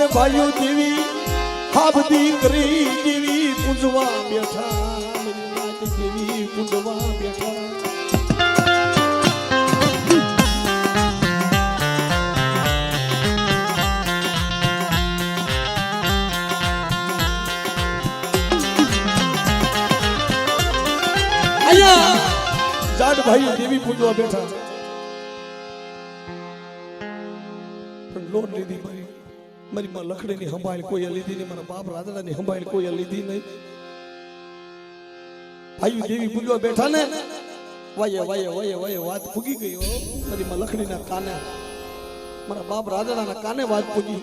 જાડ ભાઈઓ દેવી હાબદી કરી દેવી પૂજવા બેઠા મારી નાત દેવી પૂજવા બેઠા જાડ ભાઈ દેવી પૂજવા બેઠા પણ લોન લીધી મારી માં લખડી ની સંભાળ કોઈ લીધી નહીં મારા બાપ રાદડા ની સંભાળ કોઈ લીધી નહીં ભાઈ દેવી પૂજવા બેઠા ને વાયે વાયે વાયે વાયે વાત ફૂગી ગઈ હો મારી માં લખડી ના કાને મારા બાપ રાદડા ના કાને વાત ફૂગી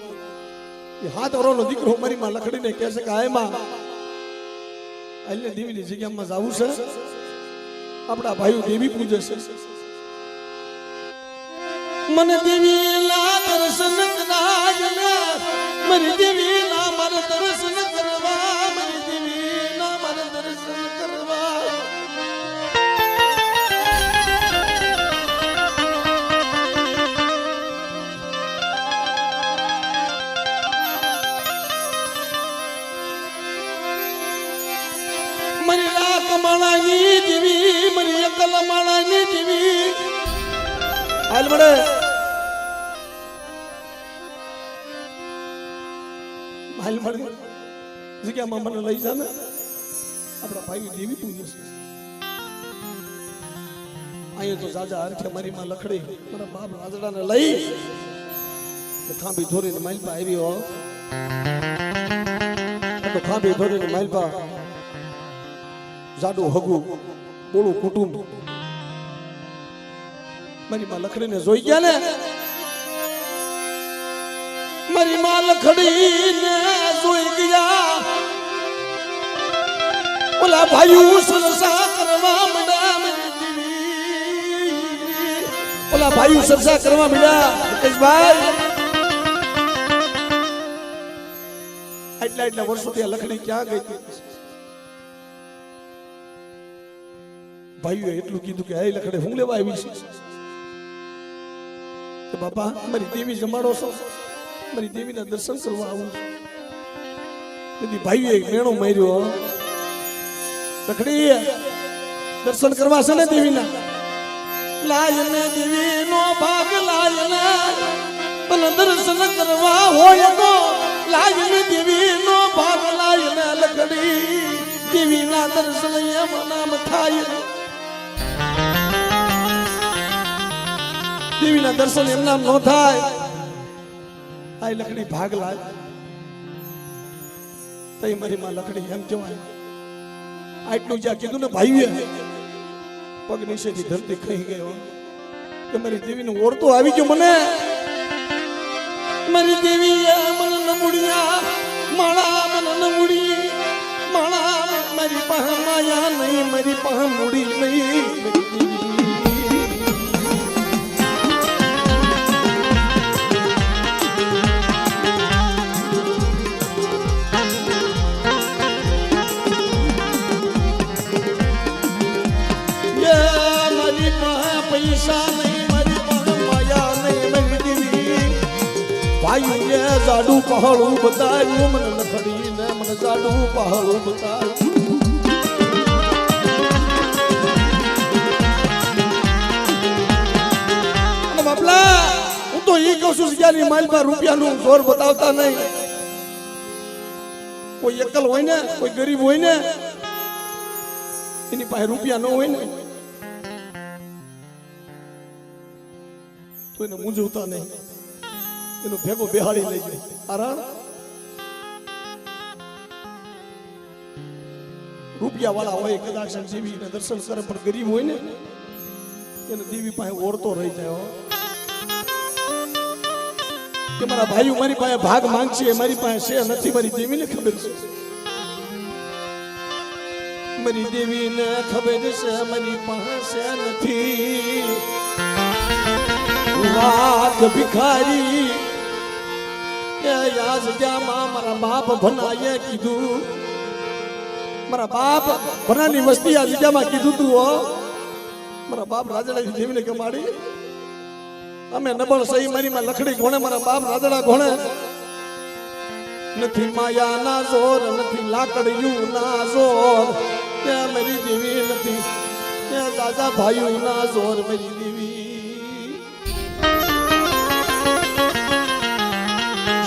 એ હાથ ઓરોનો દીકરો મારી માં લખડી ને કહે છે કે હાય માં આલે દેવી ની જગ્યામાં જાવું છે આપણા ભાઈઓ દેવી પૂજે છે મને દેવી લા દર્શન કરાજના મારી દેવી ના માર દર્શન કરવા મારી દેવી ના માર દર્શન કરવા મારી લાખ માણાની દેવી મારી અકલ માણાની દેવી હાલ મળે હાલ મળે જગ્યામાં મને લઈ જા ને આપણા ભાઈ દેવી પૂજે છે અહીંયા તો જાજા હરખે મારી માં લખડી મારા બાપ રાજડાને લઈ ખાંભી ધોરીને માલપા આવ્યો તો ખાંભી ધોરીને માલપા જાડું હગું બોલું કુટુંબ મારી માં લખડીને જોઈ ગયા ને મારી માં લખડીને જોઈ ગયા ઓલા ભાઈઓ સરસા કરવા માંડ્યા મારી દેવી ઓલા ભાઈઓ સરસા કરવા માંડ્યા મુકેશભાઈ આટલા વર્ષોથી લખડી ક્યાં ગઈ હતી ભાઈઓએ એટલું કીધું કે હે લખડે હું લેવા આવી છે બાપા મારી દેવી જમાડો છો મારી દેવીના દર્શન કરવા આવું તેથી ભાઈઓએ મેણો માર્યો લખડી દર્શન કરવા છે ને દેવીના લાયને દેવીનો ભાગ લાયને પણ દર્શન કરવા હોય તો લાયને દેવીનો ભાગ લાયને લખડી દેવીના દર્શન એમ નામ થાય દેવીના દર્શન એમ નામ ન થાય આ લકડી ભાગ લાય તઈ મારી માં લકડી એમ કહેવાય આટલું જ્યાં કીધું ને ભાઈએ પગ નીચેથી ધરતી ખાઈ ગયો કે મારી દેવીનો ઓરતો આવી ગયો મને મારી દેવી મને નમુડિયા માળા મને નમુડી માળા મારી પાસે માયા નહીં મારી પાસે મૂડી નહીં પૈસા નહીં મારી પાસે માયા નહીં મારી દેવી ભાઈ જાડું પહાડું બતાવ્યું મને લખડી ને મને જાડું પહાડું બતાવ્યું બાપલા હું તો એ કહું છું કે માલમાં રૂપિયાનું જોર બતાવતા નહીં કોઈ એકલ હોય ને કોઈ ગરીબ હોય ને એની પાસે રૂપિયા ન હોય ને તો એને મૂંઝવતા નહીં એનો ભેગો બેહાડી લઈ જાય આરામ રૂપિયા વાળા હોય કદાચ જીવી દર્શન કરે પણ ગરીબ હોય ને એને દેવી પાસે ઓરતો રહી જાય કે મારા ભાઈઓ મારી પાસે ભાગ માંગશે મારી પાસે છે નથી મારી દેવીને ખબર છે મારી દેવીને ખબર છે મારી પાસે નથી વાત ભિખારી કે યાદ જામાં મારા બાપ ભનાએ કીધું મારા બાપ ભનાની વસ્તી આ જગ્યામાં કીધું તું હો મારા બાપ રાજાની દેવીને કમાડી અમે નબળ સહી મારી માં લખડી ઘોણે મારા બાપ રાદડા ઘોણે નથી માયા ના જોર નથી લાકડિયું ના જોર કે મારી દેવી નથી કે દાદા ભાઈઓ ના જોર મારી દેવી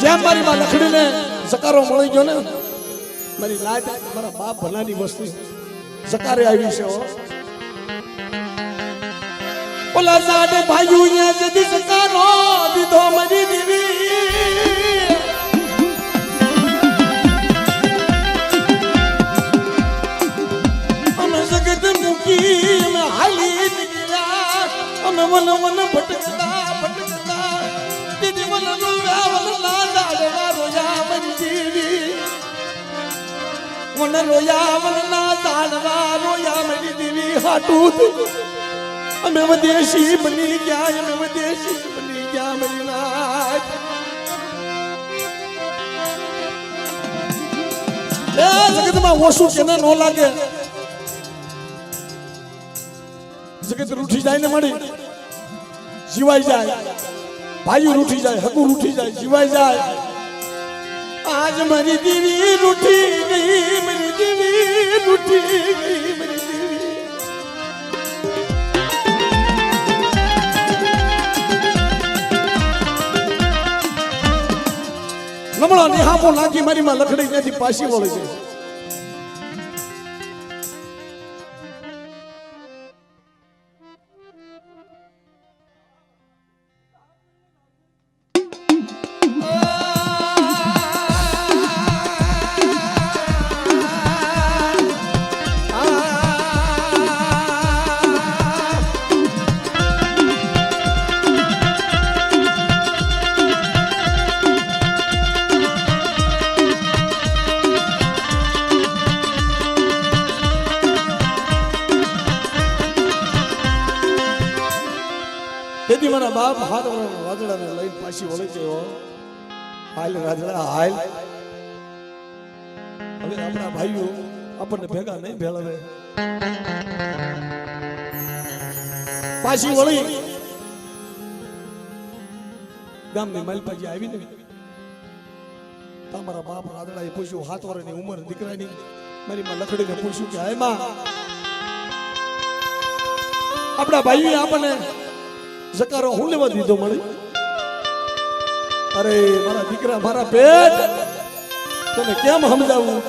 જેમ મારી માં લખડીને સકારો મળી ગયો ને મારી લાજ મારા બાપ ભલાની વસ્તુ સકારે આવી છે ઓલા સાડે ભાઈઓ અહીંયા જદી સકારો દીધો મારી દેવી અમે જગત મૂકી અમે હાલી નીકળ્યા અમે વન વન ભટકતા દીદી વન રોયા રોયા મારી દેવી વન રોયા વનના દાડવા રોયા મારી દેવી હાટું અમે વિદેશી બની ગયા અમે વિદેશી બની ગયા મારી નાથ એ જગતમાં ઓછું કેને ન લાગે જગત રૂઠી જાય ને મળી જીવાઈ જાય ભાઈ રૂઠી જાય હકુ રૂઠી જાય જીવાઈ જાય આજ મારી દેવી રૂઠી ગઈ મારી દેવી રૂઠી ગઈ મારી દેવી નમળો નિહામો નાખી મારી માં લખડી ત્યાંથી પાછી વળી ગઈ તેથી મારા બાપ હાથ રાધડાને લઈને પાછી વળી ગયો હાલ રાધડા હાલ હવે આપણા ભાઈઓ આપણને ભેગા નહીં ભેળવે પાછી વળી ગામની માલપાજી આવી ને તમારા બાપ રાધડાએ પૂછ્યું 7 વર્ષની ઉંમર દીકરાની મારી માં લખડીને પૂછ્યું કે હાય માં આપણા ભાઈઓએ આપણને જકારો હું લેવા દીધો મળી અરે મારા દીકરા મારા પેટ તને કેમ સમજાવું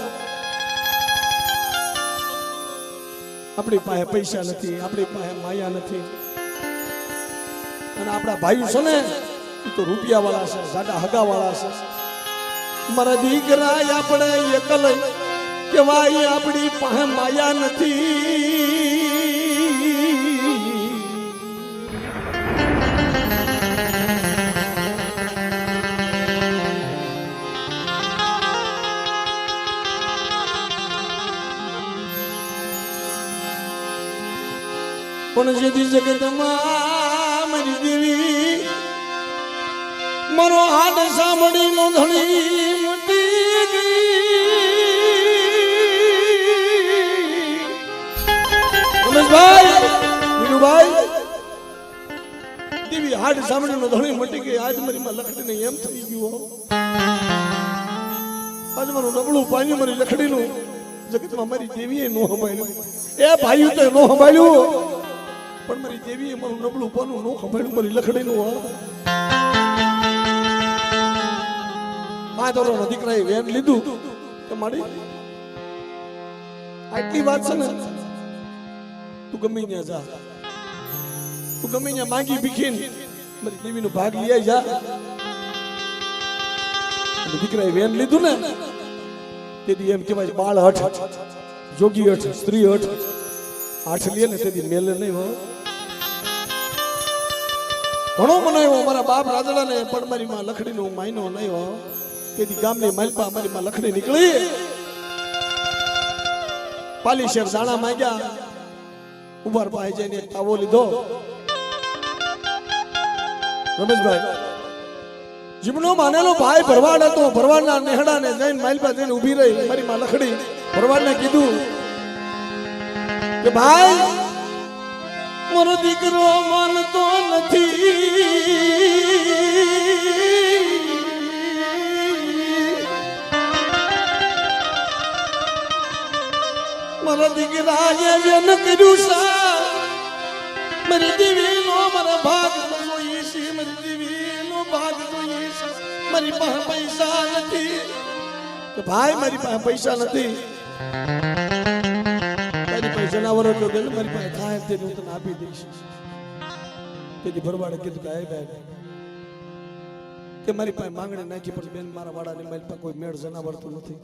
આપણી પાસે પૈસા નથી આપણી પાસે માયા નથી અને આપણા ભાઈઓ છે ને એ તો રૂપિયા વાળા છે સાડા હગા વાળા છે મારા દીકરા આપણે એકલ કેવાય આપણી પાસે માયા નથી પણ જેથી જગતમાં મારી દેવી મારો હાડ સાંભળી નો ધણી મટી ગઈ રમેશભાઈ વીરુભાઈ દેવી હાડ સાંભળી નો ધણી મટી ગઈ આજ મારી માં લખડીને એમ થઈ ગયું આજ મારું નબળું પાણી મારી લખડીનું જગતમાં મારી દેવીએ નો સંભાળ્યું એ ભાઈ તો નો સંભાળ્યું પણ મારી દેવીએ મારું નબળું પાનું નો ખંભાળ્યું મારી લખડીનું આ દોરોનો દીકરાએ વેન લીધું કે મારી આટલી વાત છે ને તું ગમે ત્યાં જા તું ગમે ત્યાં માંગી ભીખીને મારી દેવીનો ભાગ લઈ જા દીકરાએ વેન લીધું ને તેથી એમ કહેવાય બાળ હઠ જોગી હઠ સ્ત્રી હઠ આઠ લે ને તેથી મેલે નહીં હો ઘણો મનાયો મારા બાપ રાદડાને પણ મારી માં લખડીનો માયનો નહીં હો તેથી ગામની માલપા મારી માં લખડી નીકળી પાલી શેર દાણા માંગ્યા ઉભાર પાસે જઈને તાવો લીધો રમેશભાઈ જીવનો માનેલો ભાઈ ભરવાડ હતો ભરવાડના નેહડાને જઈને માલપા જઈને ઊભી રહી મારી માં લખડી ભરવાડને કીધું કે ભાઈ મારો દીકરો માનતો નથી મારા દીકરાએ ન કર્યું સા મારી દેવીનો મારા ભાગ જોઈએ છે મારી દેવીનો ભાગ જોઈએ છે મારી પાસે પૈસા નથી કે ભાઈ મારી પાસે પૈસા નથી તારી પાસે જનાવરો તો દે મારી પાસે થાય તે હું તને આપી દઈશ તેથી ભરવાડે કીધું કે આય ભાઈ કે મારી પાસે માંગણી નાખી પણ બેન મારા વાડાની મારી પાસે કોઈ મેળ જનાવર તો નથી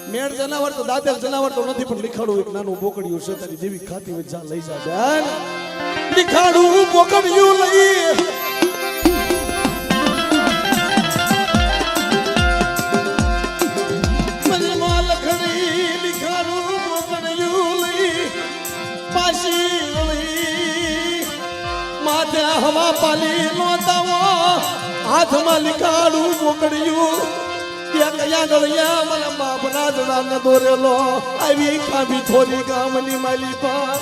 મેળ જનાવર તો દાદર જનાવર તો નથી પણ લીખાડું એક નાનું બોકડિયું છે તારી જેવી ખાતી હોય જા લઈ જા બેન લીખાડું બોકડિયું લઈ મને માં લખડી લીખાડું બોકડિયું લઈ પાછી લઈ માથે હવા પાલી નો તાવો હાથમાં લીખાડું બોકડિયું કયા ગળિયા મને બાપ રાધડા ને દોરેલો આવી ખાબી થોડી ગામની માલી પર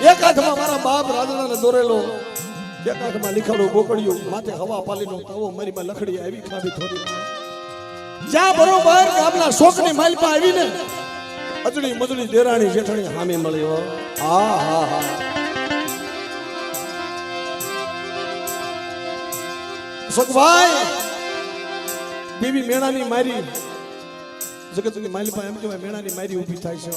એક હાથમાં મારા બાપ રાધડા ને દોરેલો એક હાથમાં લીખાડું બોકડિયું માથે હવા પાલીનો તાવો મારી માં લખડી આવી ખાબી થોડી જ્યાં બરોબર ગામના શોકની માલી પર આવીને અજડી મજડી દેરાણી જેઠાણી સામે મળ્યો હા હા હા સુખભાઈ દેવી મેણાની મારી જગતની માલી પાસે એમ કહેવાય મેણાની મારી ઊભી થાય છે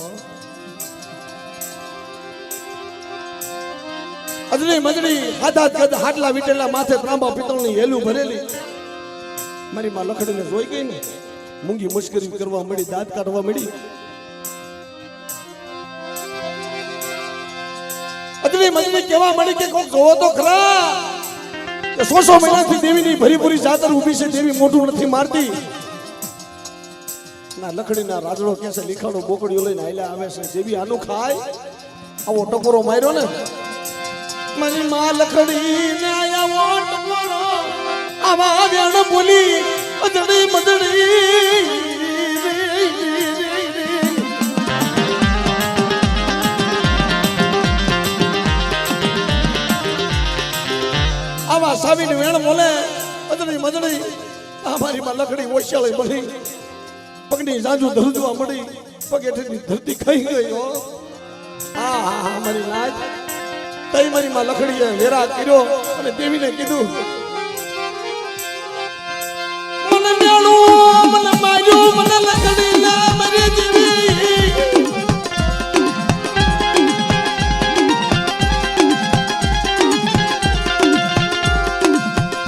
અજડી મજડી હાટલા વીટેલા માથે ત્રાંબા પિત્તળની હેલું ભરેલી મારી માં લખડીને જોઈ ગઈ ને મૂંગી મુશ્કેલી કરવા મળી દાંત કાઢવા મળી અજડી મજડી કેવા મળી કે કોક જોવો તો ખરા કે 100 મહિનાથી દેવીની ભરીપુરી જાતર ઊભી છે દેવી મોઢું નથી મારતી ના લખડીના રાજડો કે છે લીખાડો બોકડીઓ લઈને આયલા આવે છે દેવી આનું ખાય આવો ટકોરો માર્યો ને મારી માં લખડી ને આયા ઓ ટકોરો આવા વેણ બોલી અજડી મજડી આવા સાવીને વેણ બોલે અજડી મજડી આ મારી માં લખડી ઓશિયાળી બની પગની જાજુ ધરુજવા મળી પગેઠની ધરતી ખાઈ ગઈ હો હા હા હા મારી લાજ તઈ મારી માં લખડીએ વેરા કર્યો અને દેવીને કીધું મને મેળું મને માર્યું મને લખડી ના મારી દેવી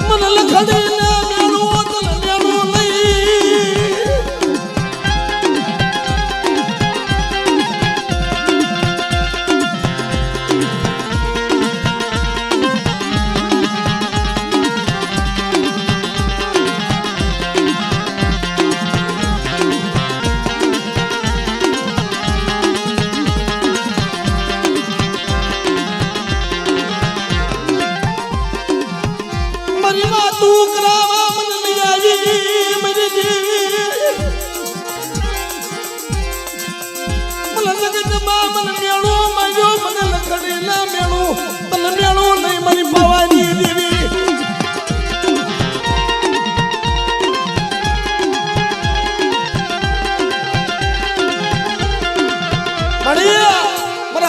મને લખડી ના મેળું તને મેળું લઈ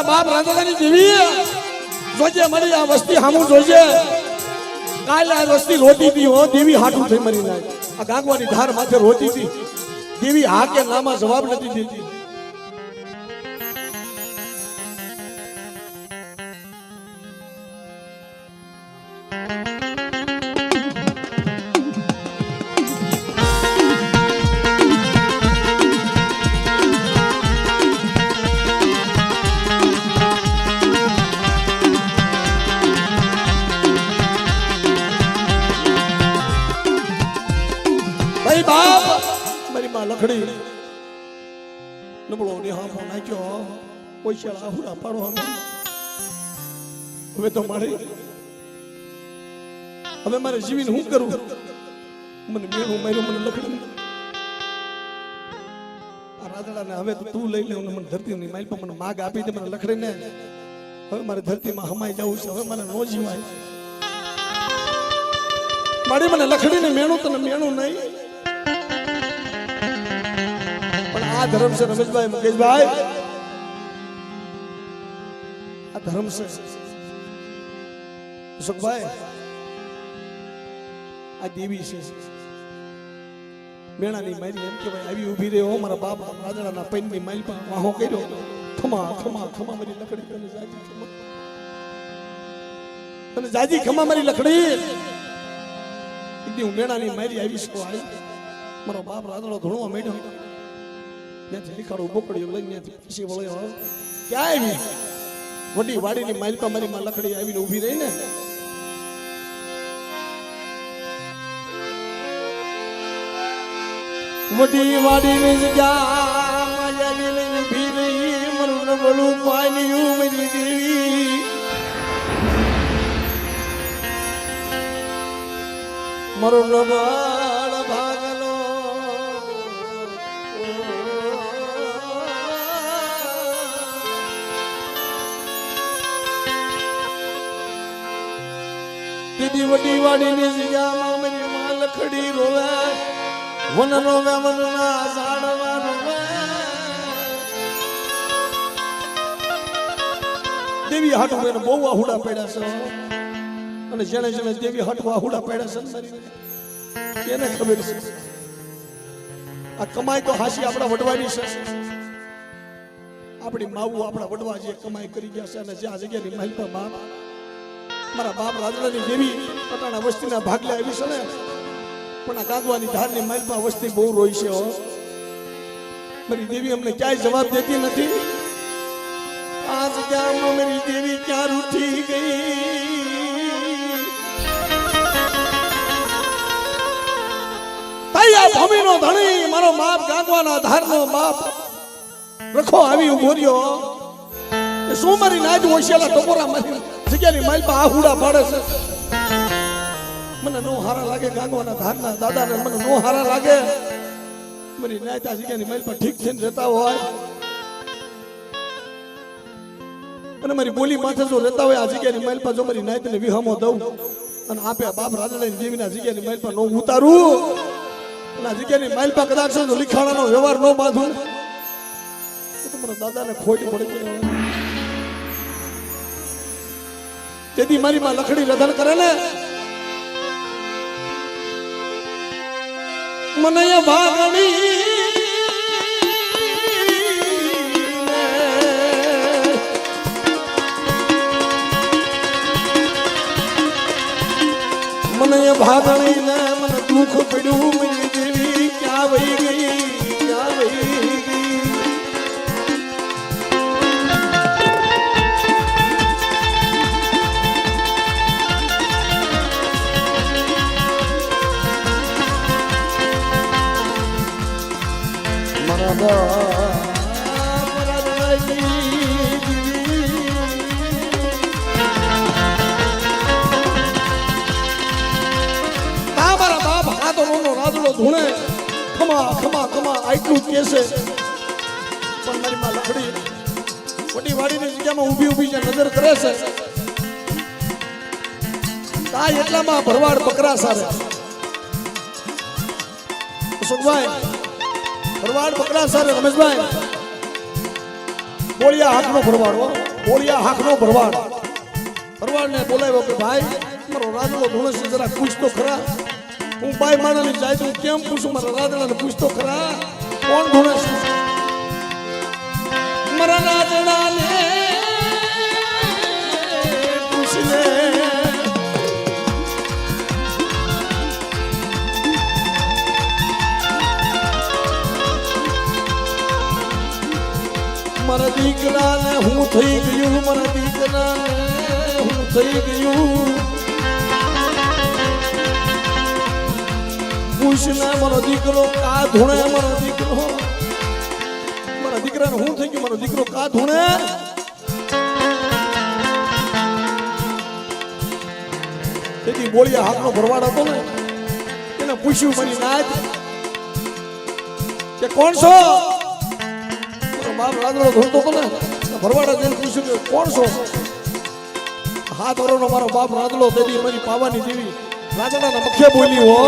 બાપ રાધાની દેવી જોજે મળી આ વસ્તી હામું જોજે કાલે આ વસ્તી રોતી હતી હો દેવી હાટું થઈ મરી નાય આ ગાગવાની ધાર માથે રોતી હતી દેવી હા કે નામાં જવાબ નથી દેતી લખડી નબળો ને હાફો નાખ્યો પૈસા આહુડા પાડો હવે તો મારે જીવીને હું કરું મને મેળું માર્યું મને લખડી આ રાધડાને હવે તો તું લઈ લે મને ધરતી ની માઇલ પર મને માગ આપી દે મને લખડીને હવે મારે ધરતીમાં હમાઈ જવું છે, હવે મને નો જીવાય. મારી મને લખડીને મેણું તને મેણું નહીં, પણ આ ધર્મ છે રમેશભાઈ, મુકેશભાઈ, આ ધર્મ છે. અશોકભાઈ, આ દેવી છે મેણાની મારી, એમ કે ભાઈ આવી ઊભી રહ્યો મારા બાપ રાજાના પૈનની માઇલ પર વાહો કર્યો, ખમા ખમા ખમા મારી લકડી, તને જાજી ખમા, તને જાજી ખમા મારી લકડી. હું મેણાની મારી આવી શકો, આવી મારો બાપ રાદડો ધોણવા માંડ્યો, ત્યાંથી લીખાડો ઉભો પડ્યો, લઈને ત્યાંથી પછી વળ્યો, ક્યાં આવી વડી વાડીની માઇલ પર મારી માં લકડી આવીને ઊભી રહી ને. વડી વાડીની જગ્યામાં આવીને ઊભી રહી, મારું નબળું પાલ્યું મારી દેવી. મારો નવાળ ભાગલો દીદી વડી વાડીની જગ્યામાં મારી માં લખડી રોવે, વન રોવે વનના ઝાડવા રોવે. દેવી હાટુ બેન બહુ આહુડા પડ્યા છે, અને જેને જેને દેવી હાટુ આહુડા પડ્યા છે એને ખબર છે. આ કમાઈ તો હાસી આપણા વડવાની છે, આપણી માવું આપણા વડવા જે કમાઈ કરી ગયા છે, અને જે આ જગ્યાની માહિતી બાપ મારા બાપ રાજરાની દેવી પટાણા વસ્તીના ભાગલે આવી છે ને, પણ આ ગાગવાની ધારની માલપા વસ્તી બહુ રોઈ છે. મારી દેવી અમને ક્યાંય જવાબ દેતી નથી. આ જગ્યામાં મારી દેવી ક્યાં રૂઠી ગઈ. તૈયા ભૂમિનો ધણી મારો બાપ ગાગવાના ધારનો બાપ રખો આવી ઉભો રહ્યો. શું મારી નાજ હોશિયાલા ટકોરા મારી જગ્યાની માલપા આહુડા પાડે છે. મને નો હારા લાગે, ગાગવાના ધારના દાદાને મને નો હારા લાગે. મારી નાયતા જગ્યાની માલ પર ઠીક થઈને રહેતા હોય, અને મારી બોલી માથે જો રહેતા હોય આ જગ્યાની માલ પર, જો મારી નાયતને વિહમો દઉં અને આપે બાપ રાજાની દેવીના જગ્યાની માલ પર નો ઉતારું, અને આ જગ્યાની માલ પર કદાચ જો લીખાણાનો વ્યવહાર નો બાંધું તો મારા દાદાને ખોટ પડી જાય. તેથી મારી માં લખડી રધન કરે ને, મને ભાગણી મને ભાગણી ને મને દુઃખ પડ્યું. મારી દેવી ક્યાં વહી ગઈ, ક્યાં વહી ગઈ. ધૂણે ખમા ખમા ખમા આટલું કે છે, પણ મારી માં લખડી વડી વાડીની જગ્યામાં ઊભી ઊભી જે નજર કરે છે, તા એટલામાં ભરવાડ બકરા સારે. અશોકભાઈ, ભરવાડ બકરા સારે રમેશભાઈ, બોળિયા હાથનો ભરવાડ, બોળિયા હાથનો ભરવાડ. ભરવાડને બોલાવ્યો કે ભાઈ મારો રાજડો ધૂણે છે, જરા પૂછ તો ખરા. હું બાઈ માણાની જાય તો કેમ પૂછું, મારા રાજરાને પૂછતો ખરા કોણ ધૂણે છે. મારા રાજરાને પૂછને, મારા દીકરાને હું થઈ ગયું, મારા દીકરાને હું થઈ ગયું. પૂછને મારો દીકરો કા ધૂણે, મારો દીકરો, મારા દીકરાને હું થઈ ગયું, મારો દીકરો કા ધૂણે. તેથી બોળિયા હાથનો ભરવાડ હતો ને, એને પૂછ્યું મારી નાત કે કોણ છો. મારો બાપ રાદડો ધૂણતો હતો ને, ભરવાડે જઈને પૂછ્યું કે કોણ છો. હાથ ઓરોનો મારો બાપ રાદલો દેવી મારી પાવાની દેવી રાજાના મુખ્ય બોલી હો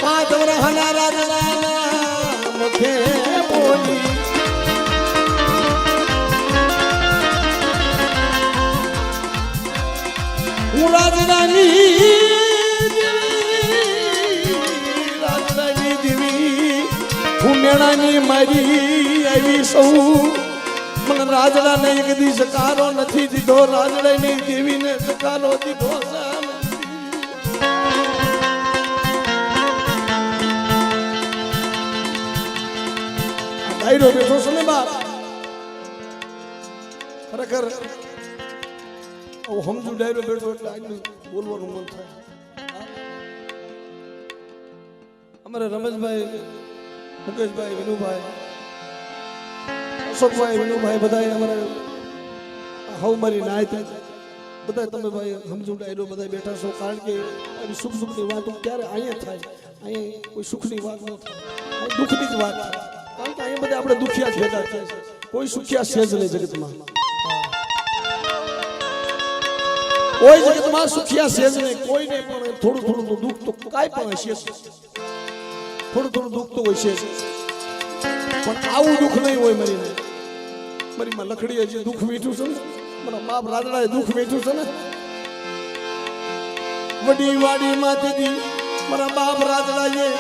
પાંચ વરહના રાજાના મુખ્ય બોલી હું રાજરાની દેવી હું મેણાની મારી આવી સૌ મને રાજડાને એક દી સકારો નથી દીધો રાજડાની દેવીને સકારો દીધો ડાયરો બેઠો છો ને બાપ ખરેખર સમજુ ડાયરો બેઠો એટલે આજનું બોલવાનું મન થાય અમારે રમેશભાઈ મુકેશભાઈ વિનુભાઈ અશોકભાઈ વિનુભાઈ બધા અમારે હવ મારી નાય બધા તમે ભાઈ સમજુ ડાયરો બધા બેઠા છો કારણ કે આવી સુખ સુખની વાતો ક્યારે અહીંયા થાય અહીંયા કોઈ સુખની વાત ન થાય દુઃખની જ વાત થાય કારણ કે અહીંયા બધા આપણે દુખિયા જ ભેગા થાય છે કોઈ સુખિયા છે જ નહીં જગતમાં કોઈ જગતમાં સુખિયા છે જ નહીં કોઈને પણ થોડું થોડું દુઃખ તો કાંઈ પણ હશે થોડું થોડું દુઃખ તો હોય છે પણ આવું દુઃખ નહીં હોય મારી માં લખડી હજી દુઃખ મીઠું છે ને મારા બાપ રાદડાએ દુઃખ મીઠું છે ને વડી વાડી માંથી મારા બાપ રાદડાએ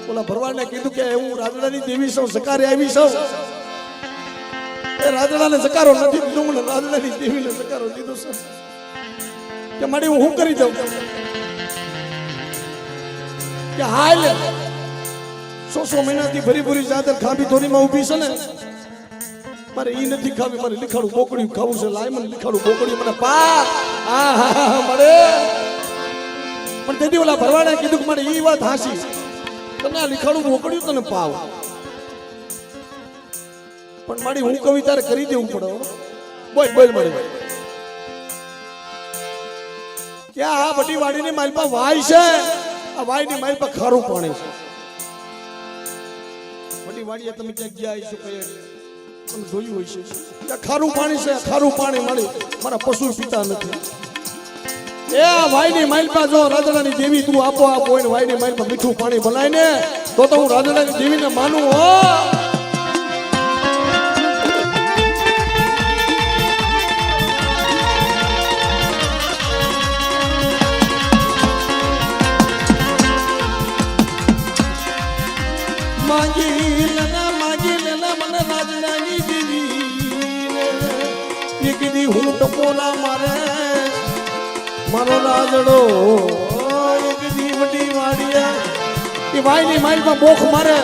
ઓલા ભરવાડને કીધું કે હું રાદડાની દેવી છું સકારે આવી છું એ રાદડાને સકારો નથી દીધો મને રાદડાની દેવીને સકારો દીધો છે કે માડી હું શું કરી દઉં કે હાલ 100 મહિનાથી ભરી ભરી ચાદર ખાબી ધોરીમાં ઊભી છે ને મારે ઈ નથી ખાવી મારે લીખાડું બોકડ્યું ખાવું છે લાય મને લીખાડું બોકડ્યું મને પા મળે પણ તેથી ઓલા ભરવાડે કીધું કે મારે ઈ વાત હાસી તને આ લીખાડું બોકડ્યું તને પાવ પણ મારી હું કવિ તારે કરી દેવું પડે બોલ મારી ક્યાં આ બધી વાડીની માલપા વાય છે આ વાયની માલપા ખારું પાણી છે બધી વાડીએ તમે ક્યાંક ગયા છો કઈ તમે જોયું હોય છે કે ખારું પાણી છે ખારું પાણી મળી મારા પશુ પીતા નથી એ વાયની માલપા જો રાદડાની દેવી તું આપો હોય ને વાયની માલપા મીઠું પાણી બનાય ને તો હું રાદડાની દેવીને માનું હો માગી લેના મને રાજરાની દેવી એક દી હું ટપોલા મારે મારો રાજડો એક દી વડી વાડિયા એ વાયની માઇલમાં બોખ મારે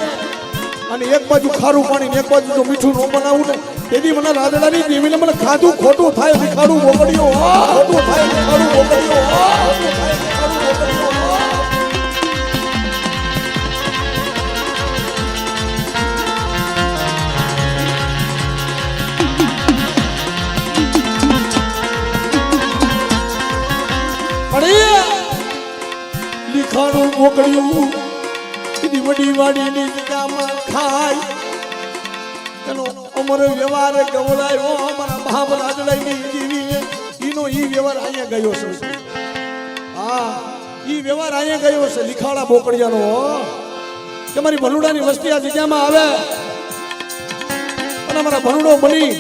અને એક બાજુ ખારું પાણી ને એક બાજુ જો મીઠું ન બનાવું ને તેથી મને રાજડાની દેવીને મને ખાધું ખોટું થાય લીખાડું બોકડ્યો ખોટું થાય લીખાડું બોકડ્યો લીખાડું મોકલ્યું કીધી વડી વાડીની જગ્યામાં ખાય એનો અમર વ્યવહાર ગવડાયો અમારા બાપ રાદડાની દેવીને ઈનો ઈ વ્યવહાર અહીંયા ગયો છે હા ઈ વ્યવહાર અહીંયા ગયો છે લીખાડા બોકડિયાનો કે મારી ભલુડાની વસ્તી આ જગ્યામાં આવે અને મારા ભલુડો બની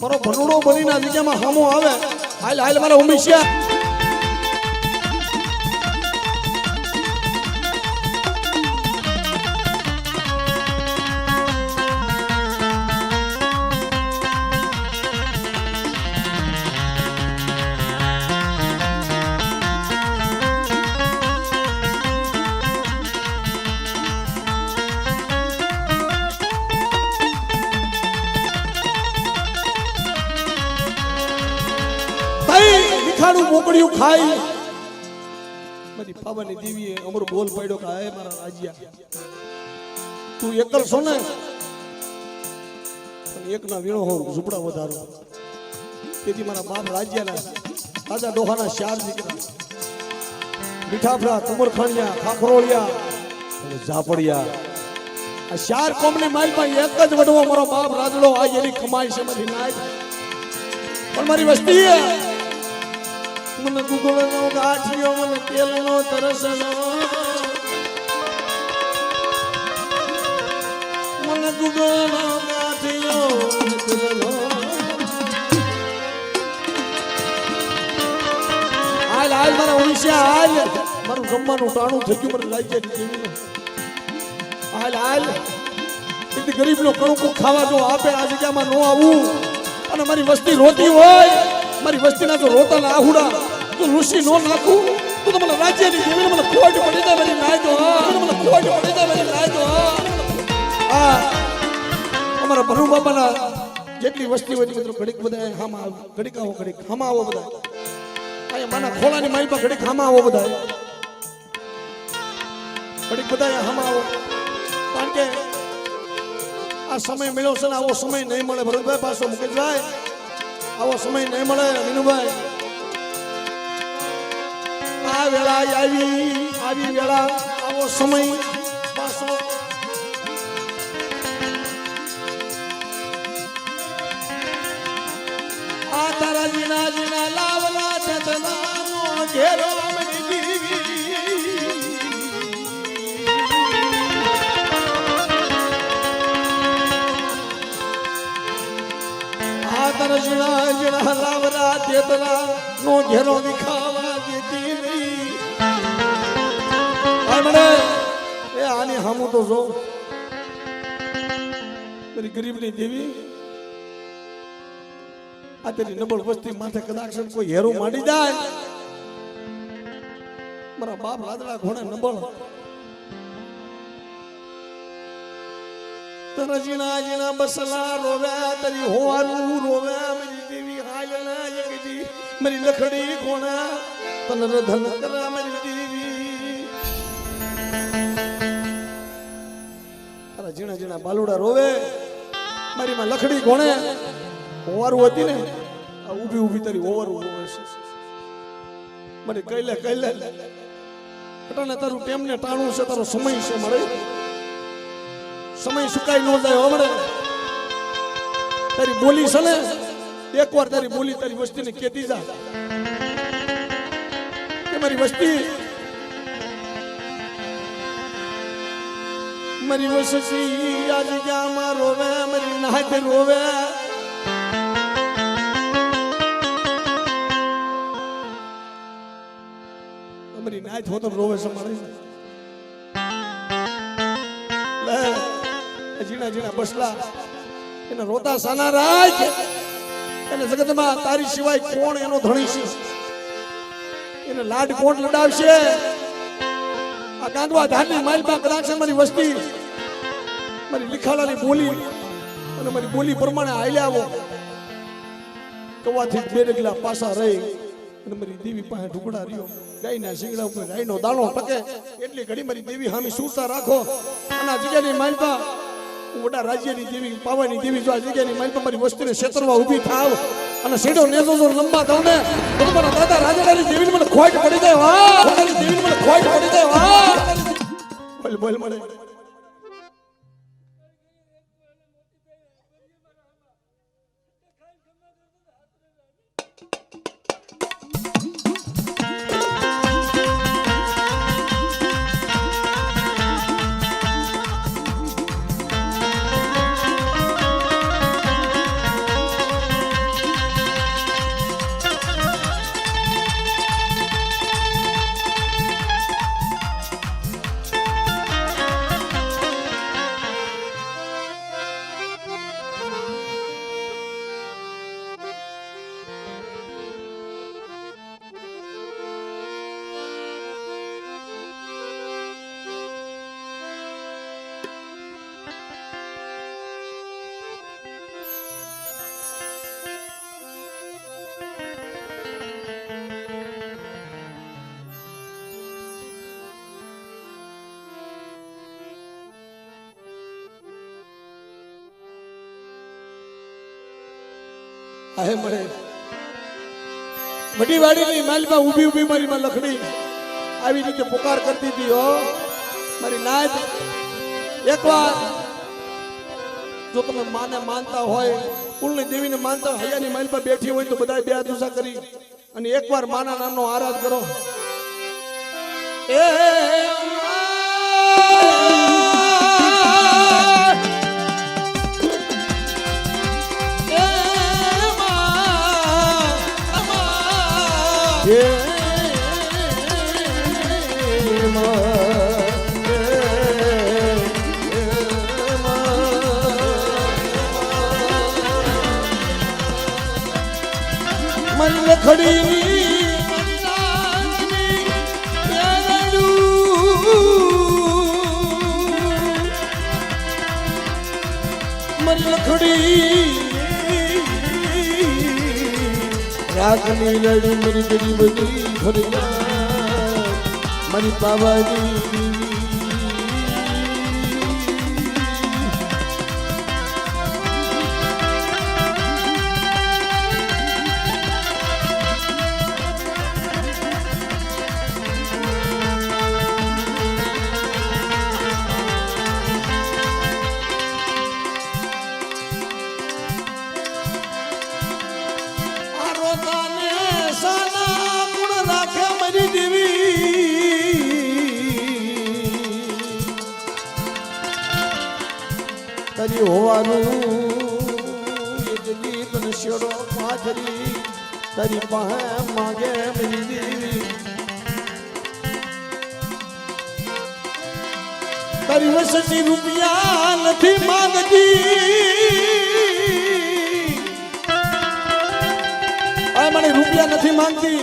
મારો ભલુડો બનીને આ જગ્યામાં હામો આવે હાલ મારા ઉમેશિયા લીખાડું મોકળ્યું ખાઈ મારી પાવાની દેવીએ અમર બોલ પડ્યો કે આય મારા રાજ્યા તું એકલ છો ને એકના વીણો હો ઝૂપડા વધારો તેથી મારા બાપ રાજ્યના રાજા ડોહાના 4 દીકરા મીઠાફરા કુમરખાણિયા ખાખરોળિયા અને ઝાપડિયા આ ચાર કોમની માલમાં એક જ વડવો મારો બાપ રાજડો આ એની કમાઈ છે મારી નાય પણ મારી વસ્તી મને ગુગળનો ગાંઠિયો મને તેલનો તરસનો મને ગુગળનો ગાંઠિયો મને તેલનો હાલ હાલ મારા ઓળિશા હાલ મારું જમવાનું ટાણું થઈ ગયું મને લાગી જાય હાલ હાલ એટલે ગરીબનો કણુકો ખાવા જો આપે આ જગ્યામાં ન આવું અને મારી વસ્તી રોતી હોય મારી વસ્તીના જો રોતાના આહુડા તો ઋષિ નો નાખું તો મને રાજ્યની દેવીને મને ખોટ પડી જાય મારી નાય તો મને ખોટ પડી જાય મારી નાય તો આ અમારા ભરુ બાપાના જેટલી વસ્તી હોય મિત્રો ઘડીક બધા હામાં આવો ઘડીક આવો ઘડીક હામાં આવો બધા અહીંયા માના ખોળાની મારી પર ઘડીક હામાં આવો બધા ઘડીક બધા હામાં આવો કારણ કે આ સમય મળ્યો છે ને આવો સમય નહીં મળે ભરતભાઈ પાછો મુકેશભાઈ આવો સમય નહીં મળે વિનુભાઈ આ વેળા આવી વેળા આવો સમય પાછો આ તારા જીના જીના લાવલા ચતનાનો ઘેરો જીણા જીણા લાવરા તેતલા નો ઘેરો વિખાવા દેતી નહીં આમણે એ આની હામું તો જો મારી ગરીબની દેવી આ તેરી નબળ વસ્તી માથે કદાચ કોઈ હેરો માંડી જાય મારા બાપ રાદડા ઘોડે નબળ તરા જીણા જીણા બસલા રોવે તરી હોવારું રોવે મારી દેવી હાલ ના એકજી મારી લખડી કોણા તન ધન કરા મારી દેવી તરા જીણા જીણા બાલુડા રોવે મારી માં લખડી કોણે હોવારું હતી ને આ ઊભી ઊભી તારી હોવારું રોવે છે મારી કઈલે અટાને તારું ટેમને ટાણું છે તારો સમય છે મારે સમય સુકાઈ ન જાય હમણે તારી બોલી છે ને એકવાર તારી બોલી તારી વસ્તીને કેતી જા કે મારી વસ્તી મારી વસ્તી આજ જામાં રોવે મારી નાહતે રોવે મારી નાહત હોતો રોવે છે મારે જીણા જીણા બસલા એને રોતા સાના રાજ એને જગતમાં તારી સિવાય કોણ એનો ધણી છે એને લાડ કોણ લડાવશે આ ગાંધવા ધારની માલમાં કદાચ મારી વસ્તી મારી લીખાલાની બોલી અને મારી બોલી પ્રમાણે હાલ્યા આવો કવાથી બે ડગલા પાસા રહી અને મારી દેવી પાસે ઢુકડા રહ્યો ગાયના શિંગડા ઉપર ગાયનો દાણો ટકે એટલી ઘડી મારી દેવી હામી સુરતા રાખો અને આ જગ્યાની માલમાં વડા રાજ્યની દેવી પાવાની દેવી જો આ જગ્યાની માલમાં મારી વસ્તીને ક્ષેત્રમાં ઊભી થાવ અને સીધો નેજો જો લંબા થાવ ને તો મારા દાદા રાજાની દેવીને મને ખોટ પડી જાય વાહ મારી દેવીને મને ખોટ પડી જાય વાહ બોલ મળે आहे मरे बड़ी वाड़ी नहीं माल में उभी उभी मारी में लखड़ी આવી રીતે પુકાર કરતી હતી હો મારી નાત એકવાર જો તમે માને માનતા હોય કુળની દેવીને માનતા હોય હૈયાની માઇલ પર બેઠી હોય તો બધા બે હાથ ઊંચા કરી અને એકવાર માના નામનો આરાધ કરો એ રાખની લડી મરી ગરી બધી ફરિયાદ મારી પાવાની તારી હોવાનું ગીત શેડો પાથરી તારી પાસે માગે મારી દેવી તારી વસતી રૂપિયા નથી માંગતી આ મને રૂપિયા નથી માંગતી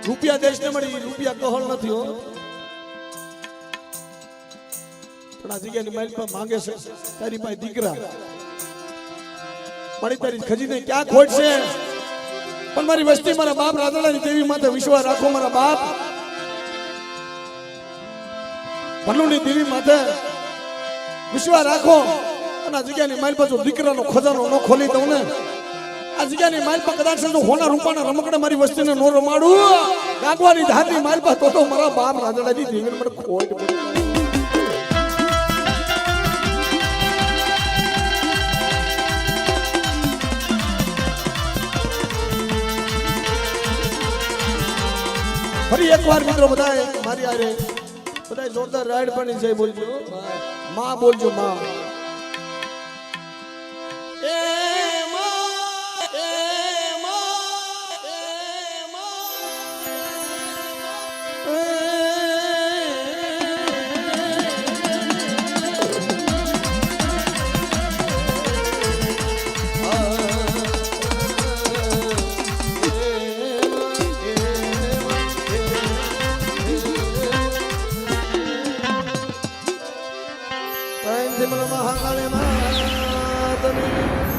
રૂપિયા દેશને મળી રૂપિયા કહળ નથી હો પણ આ જગ્યાની માઇલ પર માંગે છે તારી પાસે દીકરા મારી તારી ખજીને ક્યાં ખોટ છે પણ મારી વસ્તી મારા બાપ રાધડાની દેવી માથે વિશ્વાસ રાખો મારા બાપ ભનુની દેવી માથે વિશ્વાસ રાખો અને આ જગ્યાની માઇલ પર જો દીકરાનો ખજાનો ન ખોલી દઉં ને આ જગ્યાની માઇલ પર કદાચ હોના રૂપાના રમકડે મારી વસ્તીને નો રમાડું ગાગવાની ધારની માઇલ પર તો મારા બાપ રાધડાની દેવીને મને ખોટ પડી ફરી એકવાર મિત્રો બધાએ મારી આરે બધાએ જોરદાર રાઈડ પણ જય બોલજો માં બોલજો માં એ મહાકાળી માતા